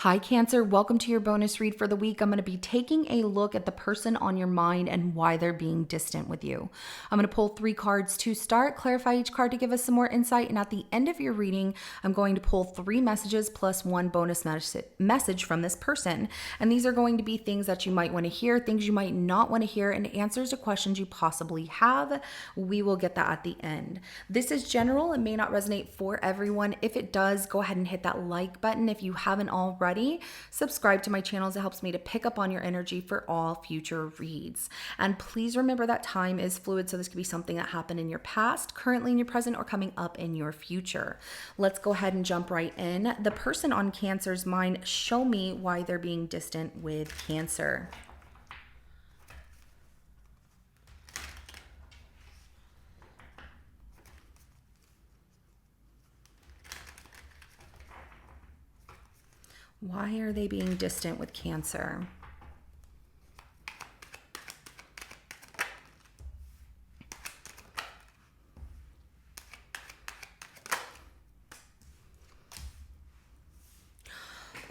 Hi, Cancer. Welcome to your bonus read for the week. I'm going to be taking a look at the person on your mind and why they're being distant with you. I'm going to pull 3 cards to start, clarify each card to give us some more insight, and at the end of your reading, I'm going to pull 3 messages plus 1 bonus message from this person. And these are going to be things that you might want to hear, things you might not want to hear, and answers to questions you possibly have. We will get that at the end. This is general. It may not resonate for everyone. If it does, go ahead and hit that like button if you haven't already. Subscribe to my channels. It helps me to pick up on your energy for all future reads. And please remember that time is fluid, so this could be something that happened in your past, currently in your present, or coming up in your future. Let's go ahead and jump right in. The person on Cancer's mind, show me why they're being distant with Cancer. Why are they being distant with Cancer?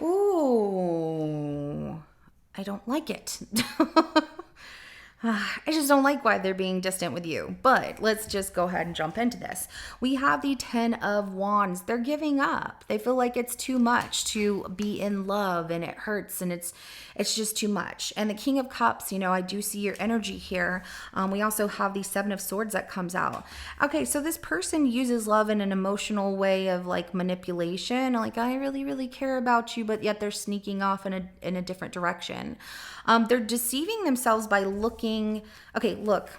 Ooh, I don't like it. I just don't like why they're being distant with you. But let's just go ahead and jump into this. We have the 10 of Wands. They're giving up. They feel like it's too much to be in love, and it hurts, and it's just too much. And the King of Cups, I do see your energy here. We also have the 7 of Swords that comes out. Okay, so this person uses love in an emotional way of like manipulation. Like, I really, really care about you, but yet they're sneaking off in a different direction. They're deceiving themselves by looking. Okay, look,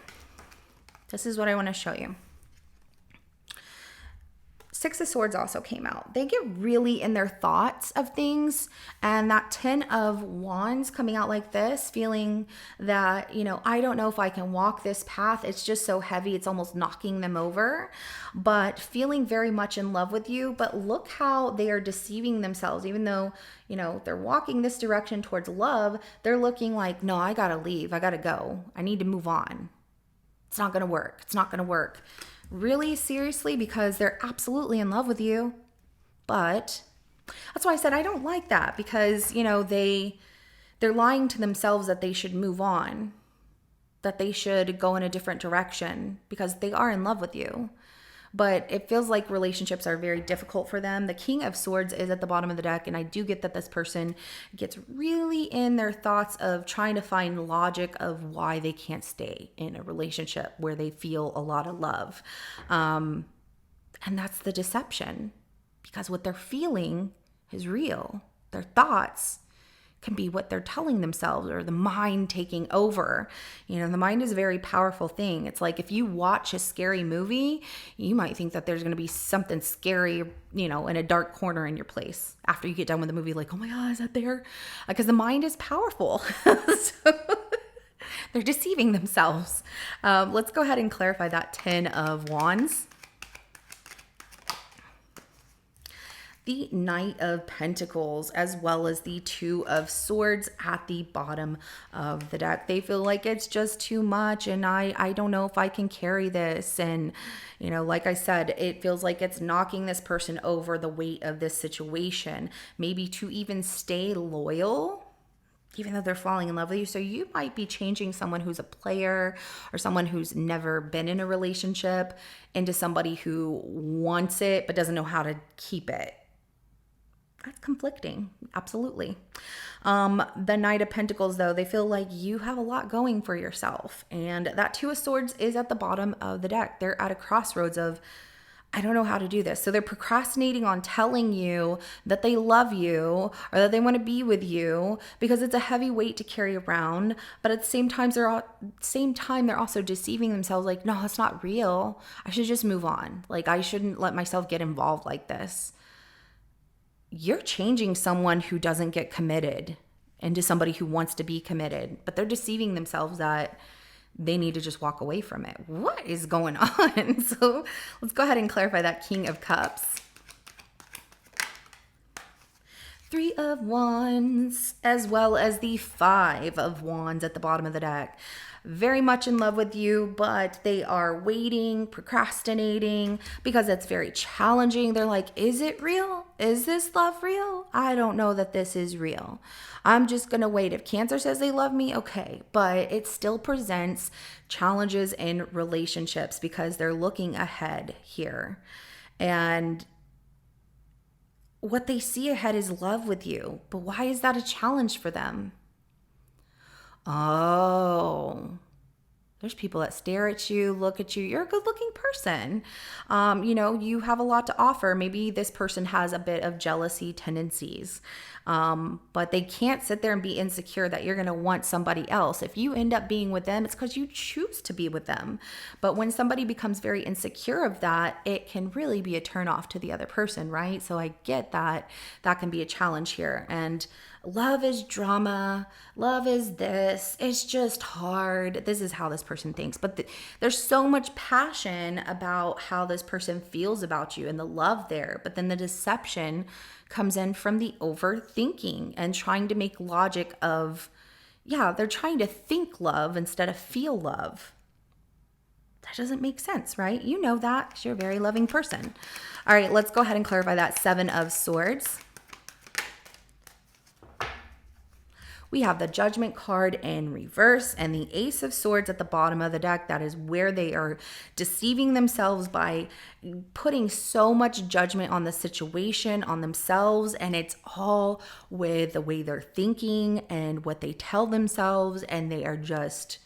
this is what I want to show you. 6 of Swords also came out. They get really in their thoughts of things, and that 10 of Wands coming out like this, feeling that, I don't know if I can walk this path. It's just so heavy. It's almost knocking them over, but feeling very much in love with you. But look how they are deceiving themselves. Even though, they're walking this direction towards love, they're looking like, no, I got to leave. I got to go. I need to move on. It's not going to work. It's not going to work. Really, seriously, because they're absolutely in love with you. But that's why I said I don't like that, because they're lying to themselves that they should move on, that they should go in a different direction, because they are in love with you. But it feels like relationships are very difficult for them. The King of Swords is at the bottom of the deck, and I do get that this person gets really in their thoughts of trying to find logic of why they can't stay in a relationship where they feel a lot of love. And that's the deception, because what they're feeling is real. Their thoughts can be what they're telling themselves, or the mind taking over. The mind is a very powerful thing. It's like if you watch a scary movie, you might think that there's going to be something scary, in a dark corner in your place. After you get done with the movie, like, oh my God, is that there? Because the mind is powerful. So they're deceiving themselves. Let's go ahead and clarify that 10 of Wands. The Knight of Pentacles, as well as the 2 of Swords at the bottom of the deck. They feel like it's just too much, and I don't know if I can carry this. And, like I said, it feels like it's knocking this person over, the weight of this situation, maybe to even stay loyal, even though they're falling in love with you. So you might be changing someone who's a player or someone who's never been in a relationship into somebody who wants it but doesn't know how to keep it. That's conflicting. Absolutely. The Knight of Pentacles, though, they feel like you have a lot going for yourself. And that 2 of Swords is at the bottom of the deck. They're at a crossroads of, I don't know how to do this. So they're procrastinating on telling you that they love you or that they want to be with you, because it's a heavy weight to carry around. But at the same time, they're also deceiving themselves, like, no, it's not real. I should just move on. Like, I shouldn't let myself get involved like this. You're changing someone who doesn't get committed into somebody who wants to be committed, but they're deceiving themselves that they need to just walk away from it. What is going on? So let's go ahead and clarify that King of Cups. 3 of Wands, as well as the 5 of Wands at the bottom of the deck. very much in love with you, but they are waiting, procrastinating because it's very challenging. They're like, is it real? Is this love real? I don't know that this is real. I'm just going to wait. If Cancer says they love me, okay. But it still presents challenges in relationships because they're looking ahead here. And what they see ahead is love with you. But why is that a challenge for them? Oh, there's people that stare at you, look at you. You're a good looking person. You have a lot to offer. Maybe this person has a bit of jealousy tendencies, but they can't sit there and be insecure that you're going to want somebody else. If you end up being with them, it's because you choose to be with them. But when somebody becomes very insecure of that, it can really be a turnoff to the other person, right? So I get that can be a challenge here. And love is drama. Love is this. It's just hard. This is how this person thinks. But there's so much passion about how this person feels about you and the love there. But then the deception comes in from the overthinking and trying to make logic of, they're trying to think love instead of feel love. That doesn't make sense, right? You know that because you're a very loving person. All right, let's go ahead and clarify that. 7 of Swords. We have the Judgment card in reverse and the Ace of Swords at the bottom of the deck. That is where they are deceiving themselves by putting so much judgment on the situation, on themselves, and it's all with the way they're thinking and what they tell themselves, and they are just,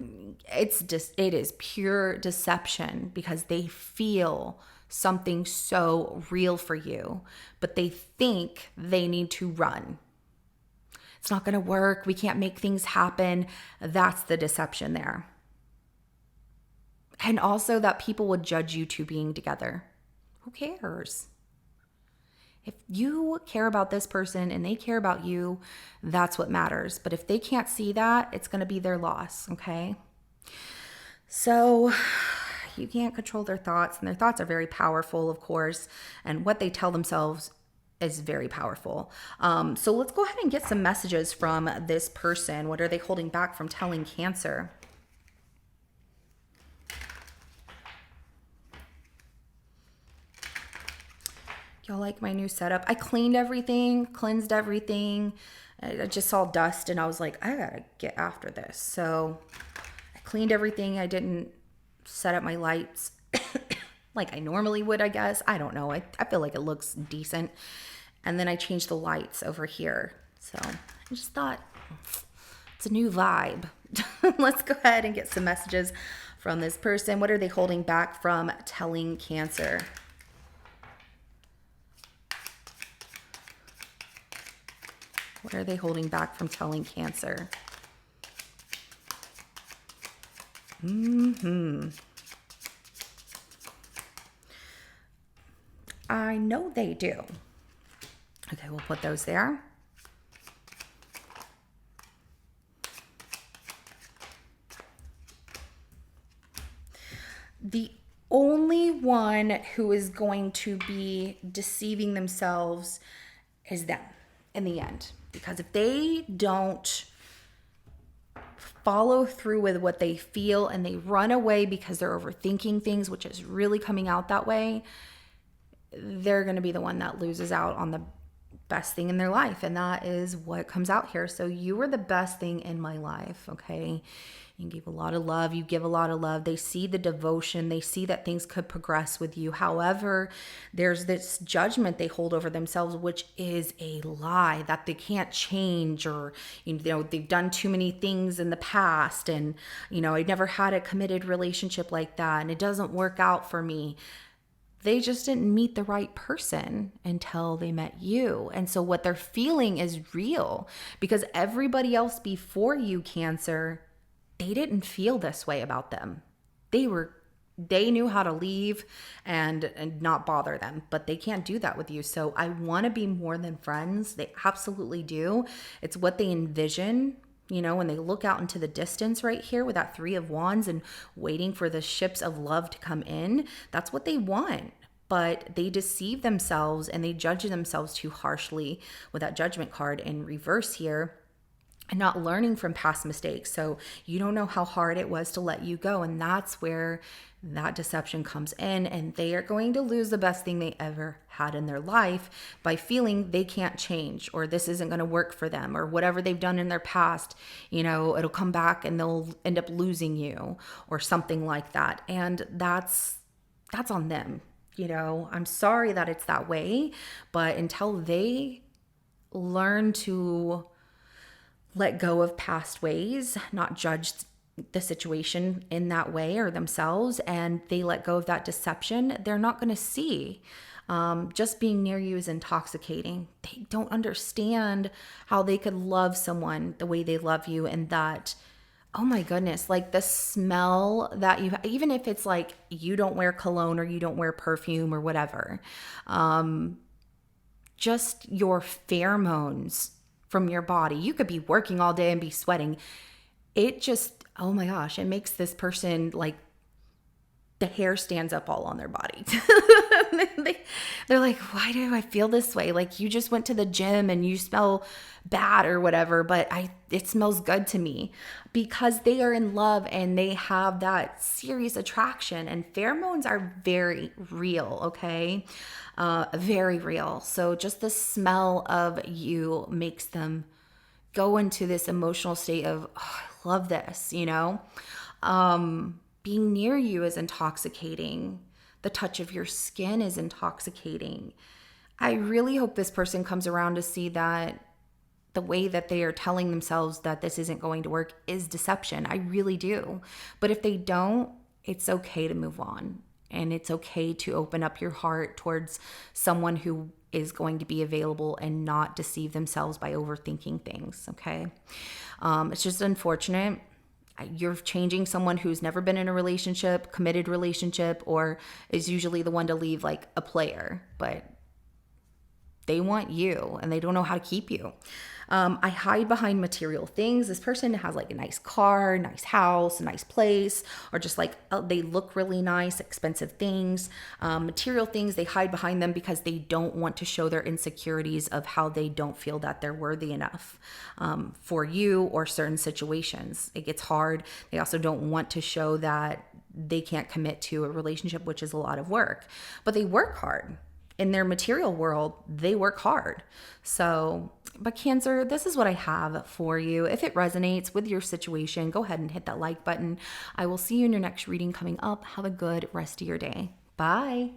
it is pure deception because they feel something so real for you, but they think they need to run. It's not going to work. We can't make things happen. That's the deception there. And also that people would judge you two being together. Who cares? If you care about this person and they care about you, that's what matters. But if they can't see that, it's going to be their loss, okay? So you can't control their thoughts, and their thoughts are very powerful, of course, and what they tell themselves is very powerful. So let's go ahead and get some messages from this person. What are they holding back from telling Cancer? Y'all like my new setup? I cleaned everything, cleansed everything. I just saw dust and I was like, I gotta get after this. So I cleaned everything. I didn't set up my lights like I normally would, I guess. I don't know. I feel like it looks decent. And then I changed the lights over here. So I just thought it's a new vibe. Let's go ahead and get some messages from this person. What are they holding back from telling Cancer? What are they holding back from telling Cancer? I know they do. Okay, we'll put those there. The only one who is going to be deceiving themselves is them in the end. Because if they don't follow through with what they feel and they run away because they're overthinking things, which is really coming out that way, they're going to be the one that loses out on the best thing in their life. And that is what comes out here. So you were the best thing in my life, okay? You gave a lot of love. You give a lot of love. They see the devotion. They see that things could progress with you. However, there's this judgment they hold over themselves, which is a lie that they can't change, or, they've done too many things in the past. And, I never had a committed relationship like that. And it doesn't work out for me. They just didn't meet the right person until they met you. And so what they're feeling is real, because everybody else before you, Cancer, they didn't feel this way about them. They knew how to leave and not bother them, but they can't do that with you. So I want to be more than friends. They absolutely do. It's what they envision. When they look out into the distance right here with that 3 of Wands and waiting for the ships of love to come in, that's what they want. But they deceive themselves and they judge themselves too harshly with that Judgment card in reverse here. and not learning from past mistakes. So you don't know how hard it was to let you go. And that's where that deception comes in. And they are going to lose the best thing they ever had in their life by feeling they can't change, or this isn't going to work for them, or whatever they've done in their past, it'll come back and they'll end up losing you or something like that. And that's on them. I'm sorry that it's that way, but until they learn to let go of past ways, not judge the situation in that way or themselves, and they let go of that deception, they're not going to see. Just being near you is intoxicating. They don't understand how they could love someone the way they love you, and that, oh my goodness, like the smell that you, even if it's like you don't wear cologne or you don't wear perfume or whatever, just your pheromones from your body. You could be working all day and be sweating. It just, oh my gosh, it makes this person like the hair stands up all on their body. They're like, why do I feel this way? Like, you just went to the gym and you smell bad or whatever, but it smells good to me, because they are in love and they have that serious attraction, and pheromones are very real. Okay. Very real. So just the smell of you makes them go into this emotional state of, oh, I love this, being near you is intoxicating. The touch of your skin is intoxicating. I really hope this person comes around to see that the way that they are telling themselves that this isn't going to work is deception. I really do. But if they don't, it's okay to move on. And it's okay to open up your heart towards someone who is going to be available and not deceive themselves by overthinking things, okay? It's just unfortunate. You're changing someone who's never been in a relationship, committed relationship, or is usually the one to leave, like a player, but they want you and they don't know how to keep you. I hide behind material things. This person has like a nice car, nice house, a nice place, or just like they look really nice, expensive things, material things. They hide behind them because they don't want to show their insecurities of how they don't feel that they're worthy enough for you or certain situations. It gets hard. They also don't want to show that they can't commit to a relationship, which is a lot of work, but they work hard. In their material world, they work hard. So, but Cancer, this is what I have for you. If it resonates with your situation, go ahead and hit that like button. I will see you in your next reading coming up. Have a good rest of your day. Bye.